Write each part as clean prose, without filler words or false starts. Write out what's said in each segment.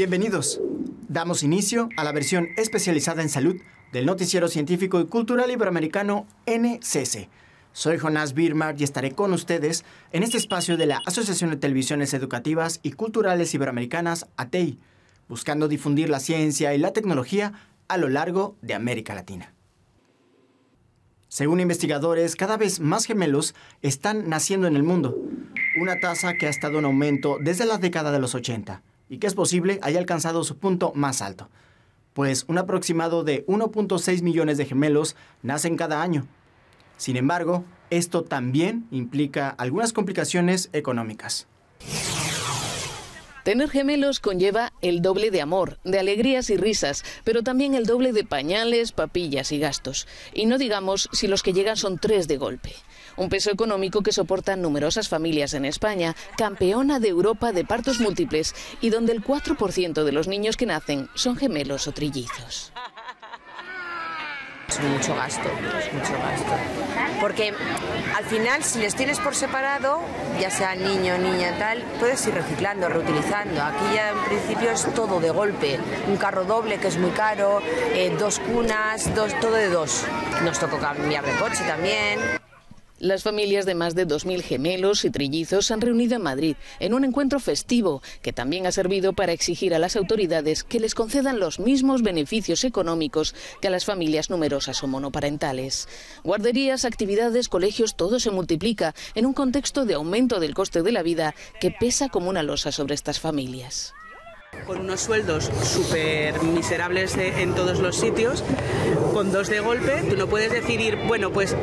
Bienvenidos. Damos inicio a la versión especializada en salud del noticiero científico y cultural iberoamericano NCC. Soy Jonás Birmar y estaré con ustedes en este espacio de la Asociación de Televisiones Educativas y Culturales Iberoamericanas, ATEI, buscando difundir la ciencia y la tecnología a lo largo de América Latina. Según investigadores, cada vez más gemelos están naciendo en el mundo, una tasa que ha estado en aumento desde la década de los 80 y que es posible haya alcanzado su punto más alto, pues un aproximado de 1.6 millones de gemelos nacen cada año. Sin embargo, esto también implica algunas complicaciones económicas. Tener gemelos conlleva el doble de amor, de alegrías y risas, pero también el doble de pañales, papillas y gastos. Y no digamos si los que llegan son 3 de golpe. Un peso económico que soportan numerosas familias en España, campeona de Europa de partos múltiples, y donde el 4% de los niños que nacen son gemelos o trillizos. Es mucho gasto. Porque al final, si les tienes por separado, ya sea niño, niña, tal, puedes ir reciclando, reutilizando. Aquí ya en principio es todo de golpe. Un carro doble que es muy caro, 2 cunas, todo de 2. Nos tocó cambiar de coche también. Las familias de más de 2.000 gemelos y trillizos se han reunido en Madrid en un encuentro festivo que también ha servido para exigir a las autoridades que les concedan los mismos beneficios económicos que a las familias numerosas o monoparentales. Guarderías, actividades, colegios, todo se multiplica en un contexto de aumento del coste de la vida que pesa como una losa sobre estas familias. Con unos sueldos súper miserables en todos los sitios, con 2 de golpe, tú no puedes decidir, bueno, pues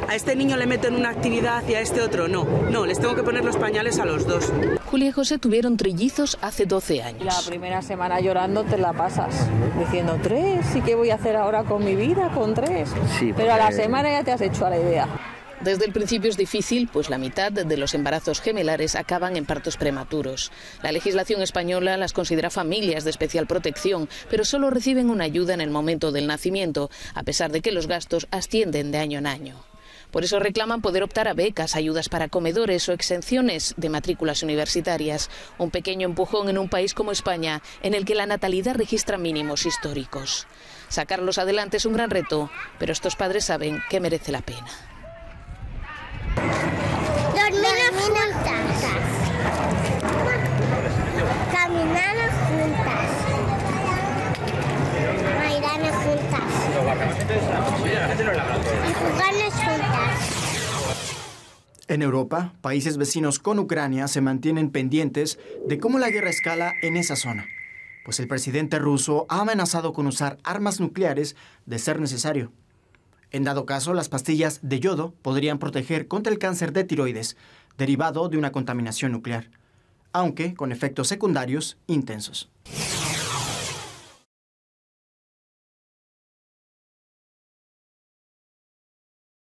a este niño le meto en una actividad y a este otro no, les tengo que poner los pañales a los 2. Julia y José tuvieron trillizos hace 12 años. La primera semana llorando te la pasas, diciendo 3, ¿y qué voy a hacer ahora con mi vida con 3? Sí, pero a la semana ya te has hecho a la idea. Desde el principio es difícil, pues la mitad de los embarazos gemelares acaban en partos prematuros. La legislación española las considera familias de especial protección, pero solo reciben una ayuda en el momento del nacimiento, a pesar de que los gastos ascienden de año en año. Por eso reclaman poder optar a becas, ayudas para comedores o exenciones de matrículas universitarias. Un pequeño empujón en un país como España, en el que la natalidad registra mínimos históricos. Sacarlos adelante es un gran reto, pero estos padres saben que merece la pena. Dormimos juntas, caminamos juntas, bailarnos juntas y jugarnos juntas. En Europa, países vecinos con Ucrania se mantienen pendientes de cómo la guerra escala en esa zona, pues el presidente ruso ha amenazado con usar armas nucleares de ser necesario. En dado caso, las pastillas de yodo podrían proteger contra el cáncer de tiroides, derivado de una contaminación nuclear, aunque con efectos secundarios intensos.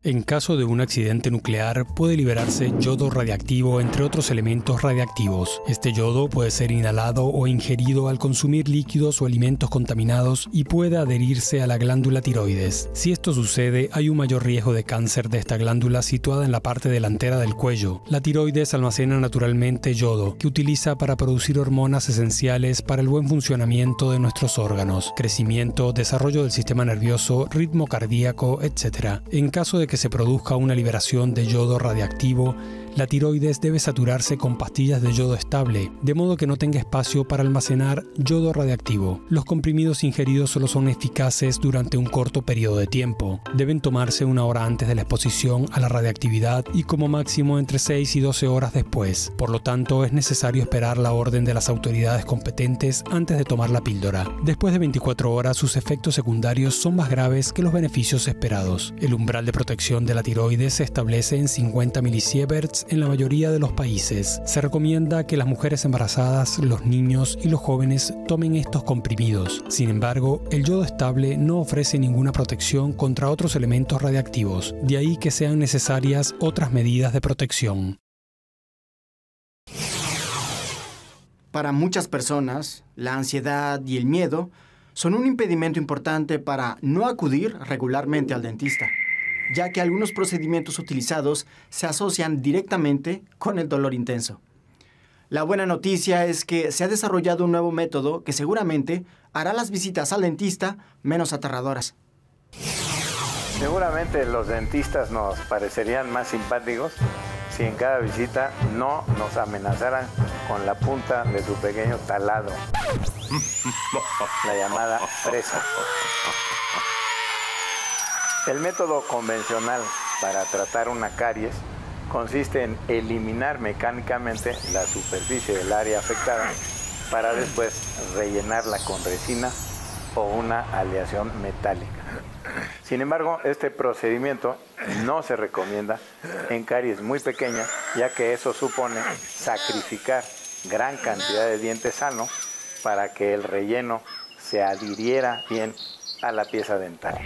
En caso de un accidente nuclear, puede liberarse yodo radiactivo entre otros elementos radiactivos. Este yodo puede ser inhalado o ingerido al consumir líquidos o alimentos contaminados y puede adherirse a la glándula tiroides. Si esto sucede, hay un mayor riesgo de cáncer de esta glándula situada en la parte delantera del cuello. La tiroides almacena naturalmente yodo, que utiliza para producir hormonas esenciales para el buen funcionamiento de nuestros órganos, crecimiento, desarrollo del sistema nervioso, ritmo cardíaco, etc. En caso de que se produzca una liberación de yodo radiactivo, la tiroides debe saturarse con pastillas de yodo estable, de modo que no tenga espacio para almacenar yodo radiactivo. Los comprimidos ingeridos solo son eficaces durante un corto periodo de tiempo. Deben tomarse 1 hora antes de la exposición a la radiactividad y como máximo entre 6 y 12 horas después. Por lo tanto, es necesario esperar la orden de las autoridades competentes antes de tomar la píldora. Después de 24 horas, sus efectos secundarios son más graves que los beneficios esperados. El umbral de protección de la tiroides se establece en 50 milisieverts en la mayoría de los países. Se recomienda que las mujeres embarazadas, los niños y los jóvenes tomen estos comprimidos. Sin embargo, el yodo estable no ofrece ninguna protección contra otros elementos radiactivos, de ahí que sean necesarias otras medidas de protección. Para muchas personas, la ansiedad y el miedo son un impedimento importante para no acudir regularmente al dentista, ya que algunos procedimientos utilizados se asocian directamente con el dolor intenso. La buena noticia es que se ha desarrollado un nuevo método que seguramente hará las visitas al dentista menos aterradoras. Seguramente los dentistas nos parecerían más simpáticos si en cada visita no nos amenazaran con la punta de su pequeño taladro, la llamada fresa. El método convencional para tratar una caries consiste en eliminar mecánicamente la superficie del área afectada para después rellenarla con resina o una aleación metálica. Sin embargo, este procedimiento no se recomienda en caries muy pequeñas, ya que eso supone sacrificar gran cantidad de diente sano para que el relleno se adhiriera bien a la pieza dental.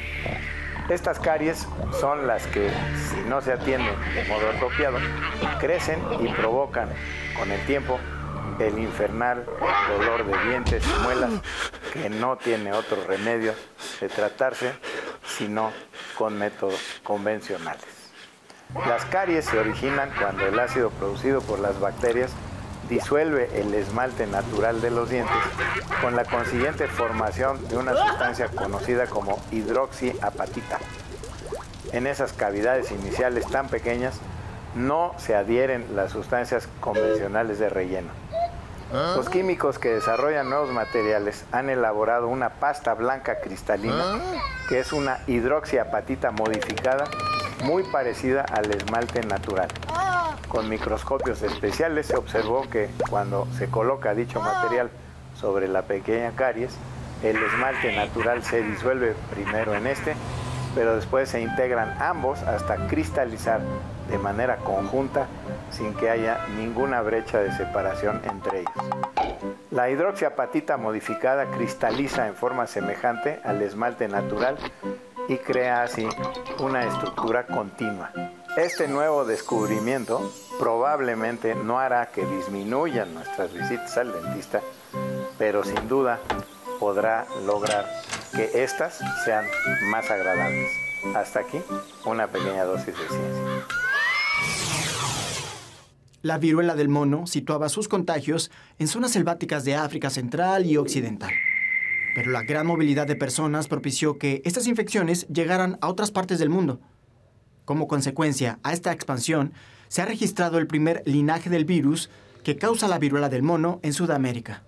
Estas caries son las que, si no se atienden de modo apropiado, crecen y provocan con el tiempo el infernal dolor de dientes y muelas que no tiene otro remedio de tratarse sino con métodos convencionales. Las caries se originan cuando el ácido producido por las bacterias disuelve el esmalte natural de los dientes, con la consiguiente formación de una sustancia conocida como hidroxiapatita. En esas cavidades iniciales tan pequeñas no se adhieren las sustancias convencionales de relleno. Los químicos que desarrollan nuevos materiales han elaborado una pasta blanca cristalina que es una hidroxiapatita modificada muy parecida al esmalte natural. Con microscopios especiales se observó que cuando se coloca dicho material sobre la pequeña caries, el esmalte natural se disuelve primero en este, pero después se integran ambos hasta cristalizar de manera conjunta sin que haya ninguna brecha de separación entre ellos. La hidroxiapatita modificada cristaliza en forma semejante al esmalte natural y crea así una estructura continua. Este nuevo descubrimiento probablemente no hará que disminuyan nuestras visitas al dentista, pero sin duda podrá lograr que éstas sean más agradables. Hasta aquí, una pequeña dosis de ciencia. La viruela del mono situaba sus contagios en zonas selváticas de África Central y Occidental. Pero la gran movilidad de personas propició que estas infecciones llegaran a otras partes del mundo. Como consecuencia a esta expansión, se ha registrado el primer linaje del virus que causa la viruela del mono en Sudamérica.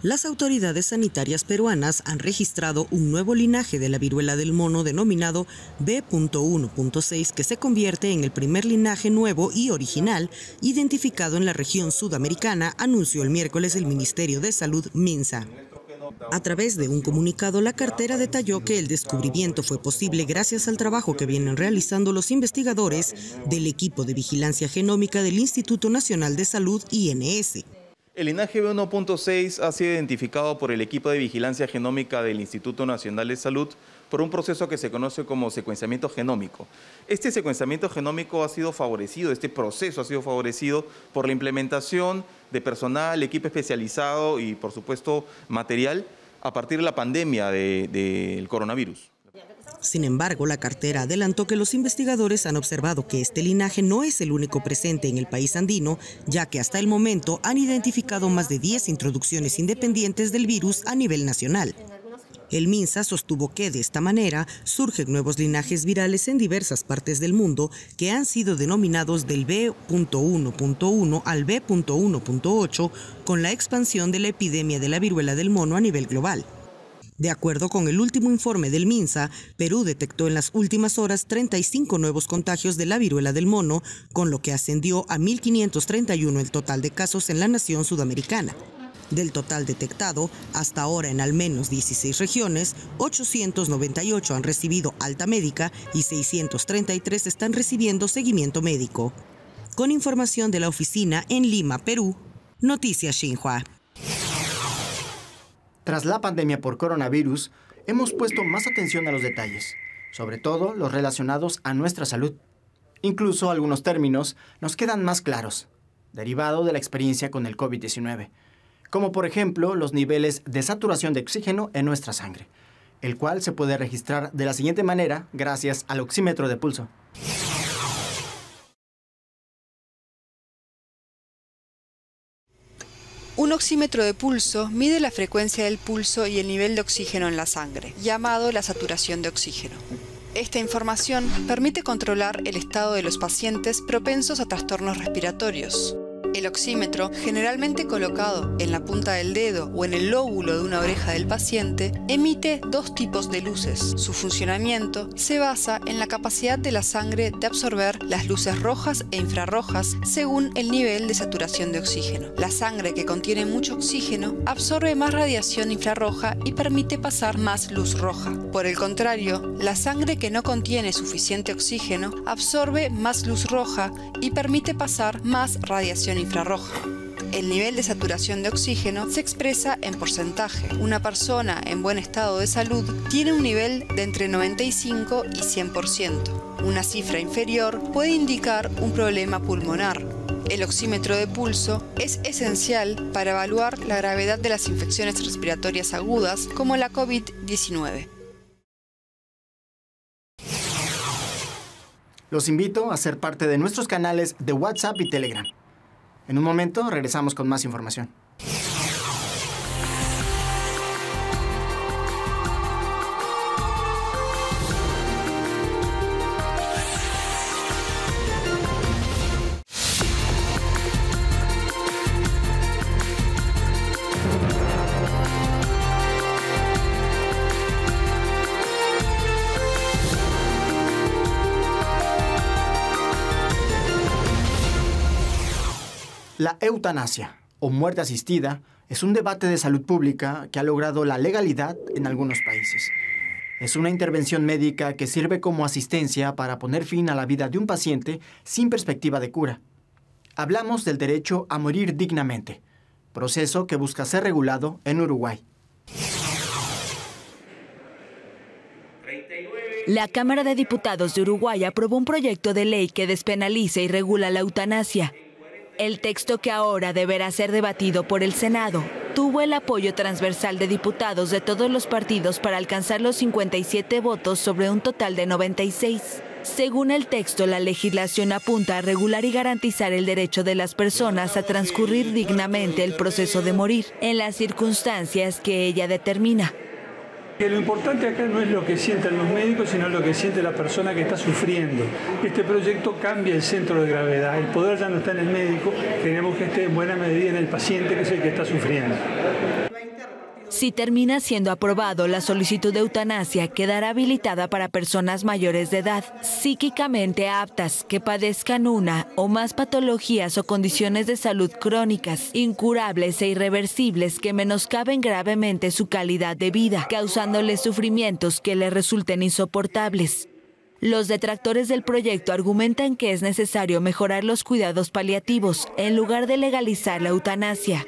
Las autoridades sanitarias peruanas han registrado un nuevo linaje de la viruela del mono denominado B.1.6 que se convierte en el primer linaje nuevo y original identificado en la región sudamericana, anunció el miércoles el Ministerio de Salud, MINSA. A través de un comunicado, la cartera detalló que el descubrimiento fue posible gracias al trabajo que vienen realizando los investigadores del equipo de vigilancia genómica del Instituto Nacional de Salud, INS. El linaje B1.6 ha sido identificado por el equipo de vigilancia genómica del Instituto Nacional de Salud por un proceso que se conoce como secuenciamiento genómico. Este secuenciamiento genómico ha sido favorecido, este proceso ha sido favorecido por la implementación de personal, equipo especializado y, por supuesto, material a partir de la pandemia del coronavirus. Sin embargo, la cartera adelantó que los investigadores han observado que este linaje no es el único presente en el país andino, ya que hasta el momento han identificado más de 10 introducciones independientes del virus a nivel nacional. El MINSA sostuvo que de esta manera surgen nuevos linajes virales en diversas partes del mundo que han sido denominados del B.1.1 al B.1.8 con la expansión de la epidemia de la viruela del mono a nivel global. De acuerdo con el último informe del MINSA, Perú detectó en las últimas horas 35 nuevos contagios de la viruela del mono, con lo que ascendió a 1.531 el total de casos en la nación sudamericana. Del total detectado, hasta ahora en al menos 16 regiones, 898 han recibido alta médica y 633 están recibiendo seguimiento médico. Con información de la oficina en Lima, Perú, Noticias Xinhua. Tras la pandemia por coronavirus, hemos puesto más atención a los detalles, sobre todo los relacionados a nuestra salud. Incluso algunos términos nos quedan más claros, derivado de la experiencia con el COVID-19, como por ejemplo los niveles de saturación de oxígeno en nuestra sangre, el cual se puede registrar de la siguiente manera gracias al oxímetro de pulso. Un oxímetro de pulso mide la frecuencia del pulso y el nivel de oxígeno en la sangre, llamado la saturación de oxígeno. Esta información permite controlar el estado de los pacientes propensos a trastornos respiratorios. El oxímetro, generalmente colocado en la punta del dedo o en el lóbulo de una oreja del paciente, emite dos tipos de luces. Su funcionamiento se basa en la capacidad de la sangre de absorber las luces rojas e infrarrojas según el nivel de saturación de oxígeno. La sangre que contiene mucho oxígeno absorbe más radiación infrarroja y permite pasar más luz roja. Por el contrario, la sangre que no contiene suficiente oxígeno absorbe más luz roja y permite pasar más radiación infrarroja. El nivel de saturación de oxígeno se expresa en porcentaje. Una persona en buen estado de salud tiene un nivel de entre 95 y 100%. Una cifra inferior puede indicar un problema pulmonar. El oxímetro de pulso es esencial para evaluar la gravedad de las infecciones respiratorias agudas como la COVID-19. Los invito a ser parte de nuestros canales de WhatsApp y Telegram. En un momento regresamos con más información. La eutanasia, o muerte asistida, es un debate de salud pública que ha logrado la legalidad en algunos países. Es una intervención médica que sirve como asistencia para poner fin a la vida de un paciente sin perspectiva de cura. Hablamos del derecho a morir dignamente, proceso que busca ser regulado en Uruguay. La Cámara de Diputados de Uruguay aprobó un proyecto de ley que despenaliza y regula la eutanasia. El texto, que ahora deberá ser debatido por el Senado, tuvo el apoyo transversal de diputados de todos los partidos para alcanzar los 57 votos sobre un total de 96. Según el texto, la legislación apunta a regular y garantizar el derecho de las personas a transcurrir dignamente el proceso de morir, en las circunstancias que ella determina. Que lo importante acá no es lo que sienten los médicos, sino lo que siente la persona que está sufriendo. Este proyecto cambia el centro de gravedad. El poder ya no está en el médico, queremos que esté en buena medida en el paciente, que es el que está sufriendo. Si termina siendo aprobado, la solicitud de eutanasia quedará habilitada para personas mayores de edad, psíquicamente aptas, que padezcan una o más patologías o condiciones de salud crónicas, incurables e irreversibles que menoscaben gravemente su calidad de vida, causándoles sufrimientos que les resulten insoportables. Los detractores del proyecto argumentan que es necesario mejorar los cuidados paliativos en lugar de legalizar la eutanasia.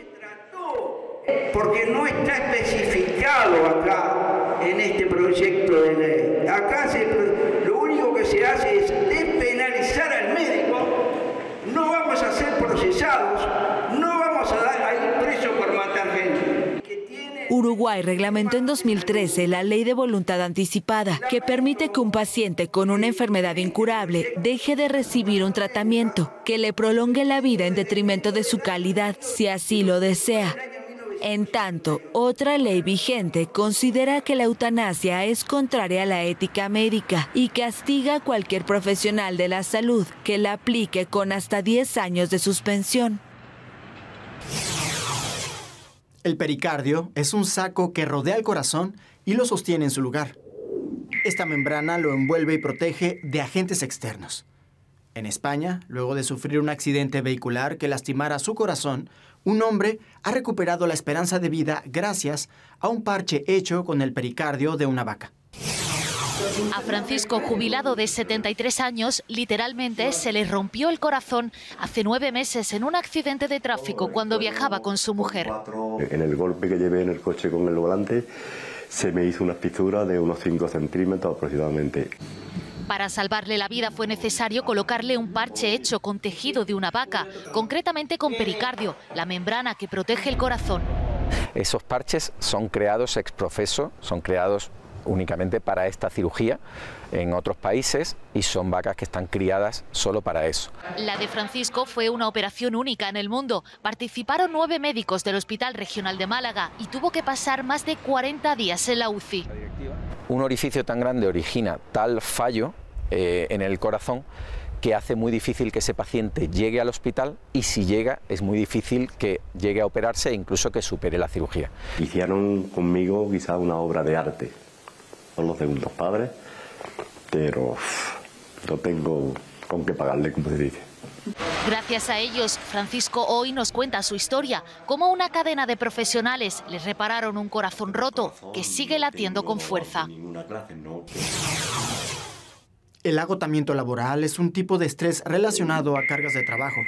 Porque no está especificado acá en este proyecto de ley. Acá lo único que se hace es despenalizar al médico. No vamos a ser procesados, no vamos a ir presos por matar gente. Uruguay reglamentó en 2013 la Ley de Voluntad Anticipada, que permite que un paciente con una enfermedad incurable deje de recibir un tratamiento que le prolongue la vida en detrimento de su calidad, si así lo desea. En tanto, otra ley vigente considera que la eutanasia es contraria a la ética médica y castiga a cualquier profesional de la salud que la aplique con hasta 10 años de suspensión. El pericardio es un saco que rodea el corazón y lo sostiene en su lugar. Esta membrana lo envuelve y protege de agentes externos. En España, luego de sufrir un accidente vehicular que lastimara su corazón, un hombre ha recuperado la esperanza de vida gracias a un parche hecho con el pericardio de una vaca. A Francisco, jubilado de 73 años, literalmente se le rompió el corazón hace 9 meses en un accidente de tráfico cuando viajaba con su mujer. En el golpe que llevé en el coche con el volante se me hizo una fisura de unos 5 centímetros aproximadamente. Para salvarle la vida fue necesario colocarle un parche hecho con tejido de una vaca, concretamente con pericardio, la membrana que protege el corazón. Esos parches son creados ex profeso, son creados únicamente para esta cirugía en otros países y son vacas que están criadas solo para eso. La de Francisco fue una operación única en el mundo. Participaron 9 médicos del Hospital Regional de Málaga y tuvo que pasar más de 40 días en la UCI. Un orificio tan grande origina tal fallo en el corazón que hace muy difícil que ese paciente llegue al hospital y si llega es muy difícil que llegue a operarse e incluso que supere la cirugía. Hicieron conmigo quizá una obra de arte, son los segundos padres, pero no tengo con qué pagarle, como se dice. Gracias a ellos, Francisco hoy nos cuenta su historia, cómo una cadena de profesionales les repararon un corazón roto que sigue latiendo con fuerza. El agotamiento laboral es un tipo de estrés relacionado a cargas de trabajo,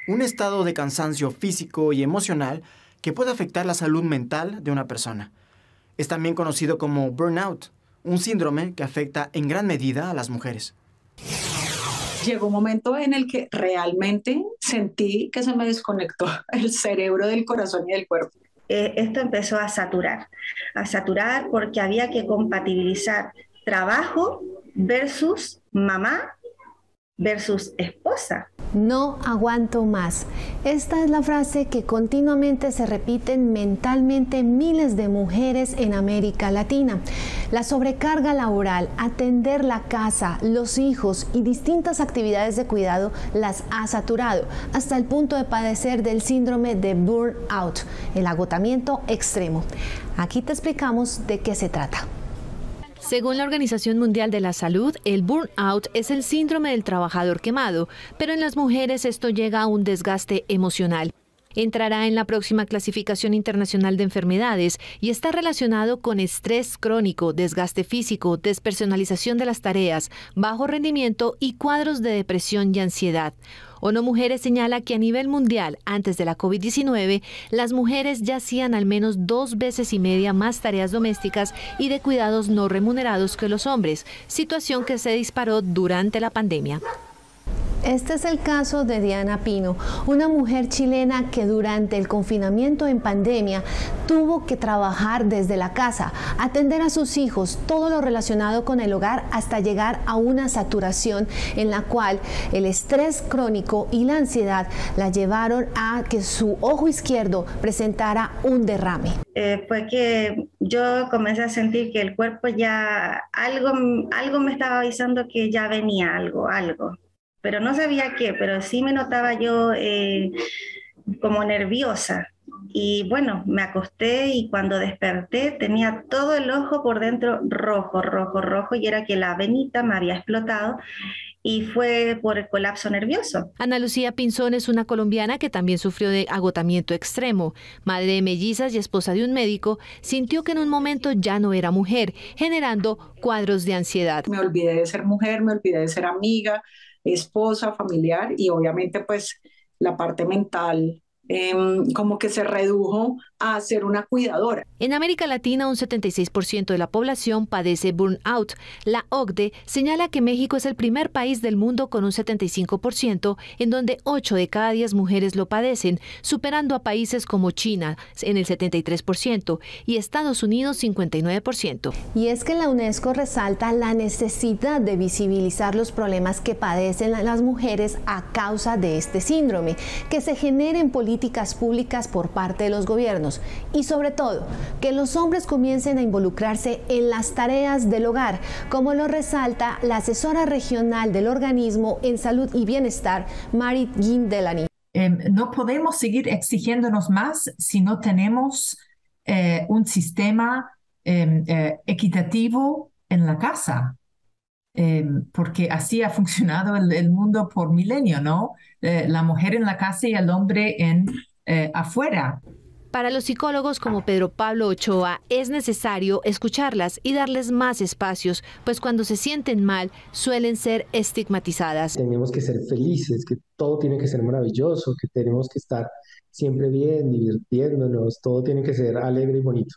un estado de cansancio físico y emocional que puede afectar la salud mental de una persona. Es también conocido como burnout, un síndrome que afecta en gran medida a las mujeres. Llegó un momento en el que realmente sentí que se me desconectó el cerebro del corazón y del cuerpo. Esto empezó a saturar porque había que compatibilizar trabajo versus mamá versus esposa. No aguanto más. Esta es la frase que continuamente se repiten mentalmente miles de mujeres en América Latina. La sobrecarga laboral, atender la casa, los hijos y distintas actividades de cuidado las ha saturado hasta el punto de padecer del síndrome de burnout, el agotamiento extremo. Aquí te explicamos de qué se trata. Según la Organización Mundial de la Salud, el burnout es el síndrome del trabajador quemado, pero en las mujeres esto llega a un desgaste emocional. Entrará en la próxima clasificación internacional de enfermedades y está relacionado con estrés crónico, desgaste físico, despersonalización de las tareas, bajo rendimiento y cuadros de depresión y ansiedad. ONU Mujeres señala que a nivel mundial, antes de la COVID-19, las mujeres ya hacían al menos 2,5 veces más tareas domésticas y de cuidados no remunerados que los hombres, situación que se disparó durante la pandemia. Este es el caso de Diana Pino, una mujer chilena que durante el confinamiento en pandemia tuvo que trabajar desde la casa, atender a sus hijos, todo lo relacionado con el hogar hasta llegar a una saturación en la cual el estrés crónico y la ansiedad la llevaron a que su ojo izquierdo presentara un derrame. Fue que yo comencé a sentir que el cuerpo ya, algo me estaba avisando que ya venía algo. Pero no sabía qué, pero sí me notaba yo como nerviosa. Y bueno, me acosté y cuando desperté tenía todo el ojo por dentro rojo, y era que la venita me había explotado y fue por el colapso nervioso. Ana Lucía Pinzón es una colombiana que también sufrió de agotamiento extremo. Madre de mellizas y esposa de un médico, sintió que en un momento ya no era mujer, generando cuadros de ansiedad. Me olvidé de ser mujer, me olvidé de ser amiga, esposa, familiar y obviamente pues la parte mental como que se redujo a ser una cuidadora. En América Latina, un 76% de la población padece burnout. La OCDE señala que México es el primer país del mundo con un 75%, en donde 8 de cada 10 mujeres lo padecen, superando a países como China en el 73% y Estados Unidos 59%. Y es que la UNESCO resalta la necesidad de visibilizar los problemas que padecen las mujeres a causa de este síndrome, que se generen políticas públicas por parte de los gobiernos y sobre todo que los hombres comiencen a involucrarse en las tareas del hogar, como lo resalta la asesora regional del organismo en salud y bienestar, Marit Guindelani. No podemos seguir exigiéndonos más si no tenemos un sistema equitativo en la casa. Porque así ha funcionado el mundo por milenio, ¿no? La mujer en la casa y el hombre afuera. Para los psicólogos como Pedro Pablo Ochoa es necesario escucharlas y darles más espacios, pues cuando se sienten mal suelen ser estigmatizadas. Tenemos que ser felices, que todo tiene que ser maravilloso, que tenemos que estar siempre bien, divirtiéndonos, todo tiene que ser alegre y bonito.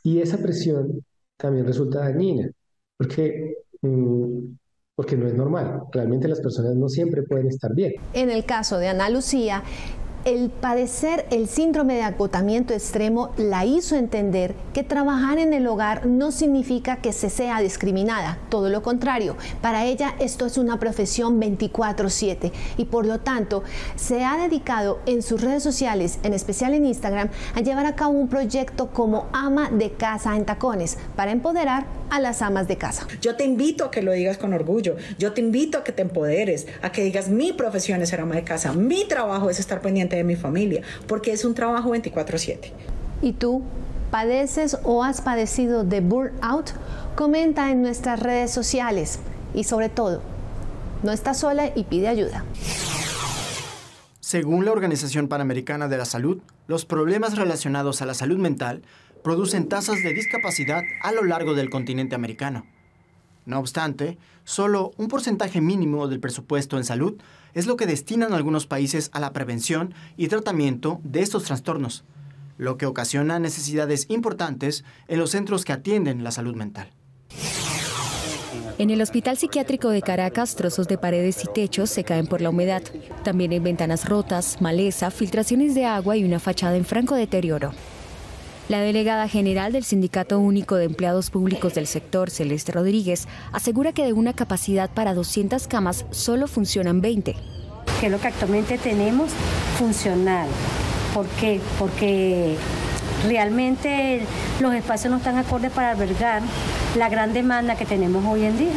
Y esa presión también resulta dañina, porque no es normal. Realmente las personas no siempre pueden estar bien. En el caso de Ana Lucía, el padecer el síndrome de agotamiento extremo la hizo entender que trabajar en el hogar no significa que se sea discriminada, todo lo contrario. Para ella esto es una profesión 24/7 y por lo tanto se ha dedicado en sus redes sociales, en especial en Instagram, a llevar a cabo un proyecto como ama de casa en tacones para empoderar a las amas de casa. Yo te invito a que lo digas con orgullo, yo te invito a que te empoderes, a que digas mi profesión es ser ama de casa, mi trabajo es estar pendiente de mi familia, porque es un trabajo 24/7. ¿Y tú padeces o has padecido de burnout? Comenta en nuestras redes sociales y sobre todo, no estás sola y pide ayuda. Según la Organización Panamericana de la Salud, los problemas relacionados a la salud mental producen tasas de discapacidad a lo largo del continente americano. No obstante, solo un porcentaje mínimo del presupuesto en salud es lo que destinan algunos países a la prevención y tratamiento de estos trastornos, lo que ocasiona necesidades importantes en los centros que atienden la salud mental. En el Hospital Psiquiátrico de Caracas, trozos de paredes y techos se caen por la humedad. También hay ventanas rotas, maleza, filtraciones de agua y una fachada en franco deterioro. La delegada general del Sindicato Único de Empleados Públicos del sector, Celeste Rodríguez, asegura que de una capacidad para 200 camas solo funcionan 20. Que es lo que actualmente tenemos funcional. ¿Por qué? Porque realmente los espacios no están acordes para albergar la gran demanda que tenemos hoy en día.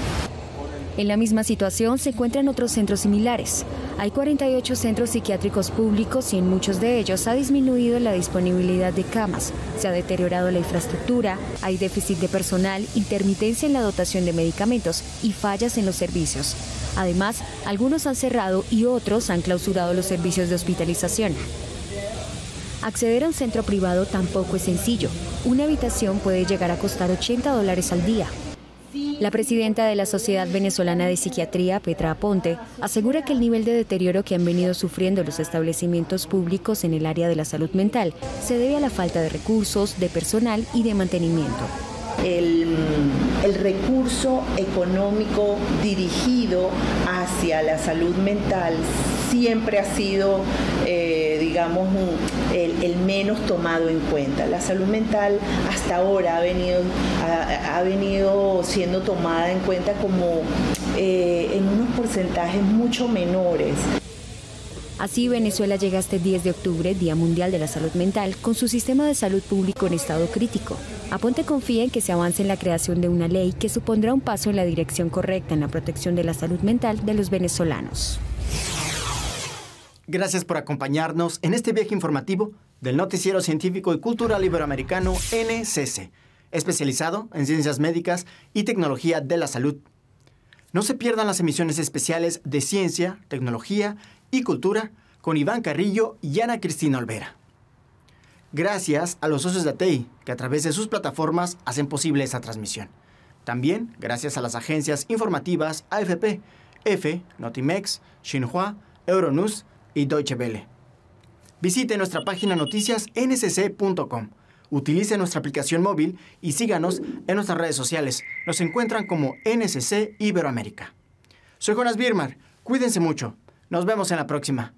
En la misma situación se encuentran otros centros similares. Hay 48 centros psiquiátricos públicos y en muchos de ellos ha disminuido la disponibilidad de camas, se ha deteriorado la infraestructura, hay déficit de personal, intermitencia en la dotación de medicamentos y fallas en los servicios. Además, algunos han cerrado y otros han clausurado los servicios de hospitalización. Acceder a un centro privado tampoco es sencillo. Una habitación puede llegar a costar $80 al día. La presidenta de la Sociedad Venezolana de Psiquiatría, Petra Aponte, asegura que el nivel de deterioro que han venido sufriendo los establecimientos públicos en el área de la salud mental se debe a la falta de recursos, de personal y de mantenimiento. El recurso económico dirigido hacia la salud mental siempre ha sido, el menos tomado en cuenta. La salud mental hasta ahora ha venido siendo tomada en cuenta como en unos porcentajes mucho menores. Así, Venezuela llega este 10 de octubre, Día Mundial de la Salud Mental, con su sistema de salud público en estado crítico. Aponte confía en que se avance en la creación de una ley que supondrá un paso en la dirección correcta en la protección de la salud mental de los venezolanos. Gracias por acompañarnos en este viaje informativo del Noticiero Científico y Cultural Iberoamericano NCC, especializado en ciencias médicas y tecnología de la salud. No se pierdan las emisiones especiales de Ciencia, Tecnología y Cultura con Iván Carrillo y Ana Cristina Olvera. Gracias a los socios de ATEI, que a través de sus plataformas hacen posible esta transmisión. También gracias a las agencias informativas AFP, EFE, Notimex, Xinhua, Euronews y Deutsche Welle. Visite nuestra página noticias ncc.com. Utilice nuestra aplicación móvil y síganos en nuestras redes sociales. Nos encuentran como NCC Iberoamérica. Soy Jonas Birmar. Cuídense mucho. Nos vemos en la próxima.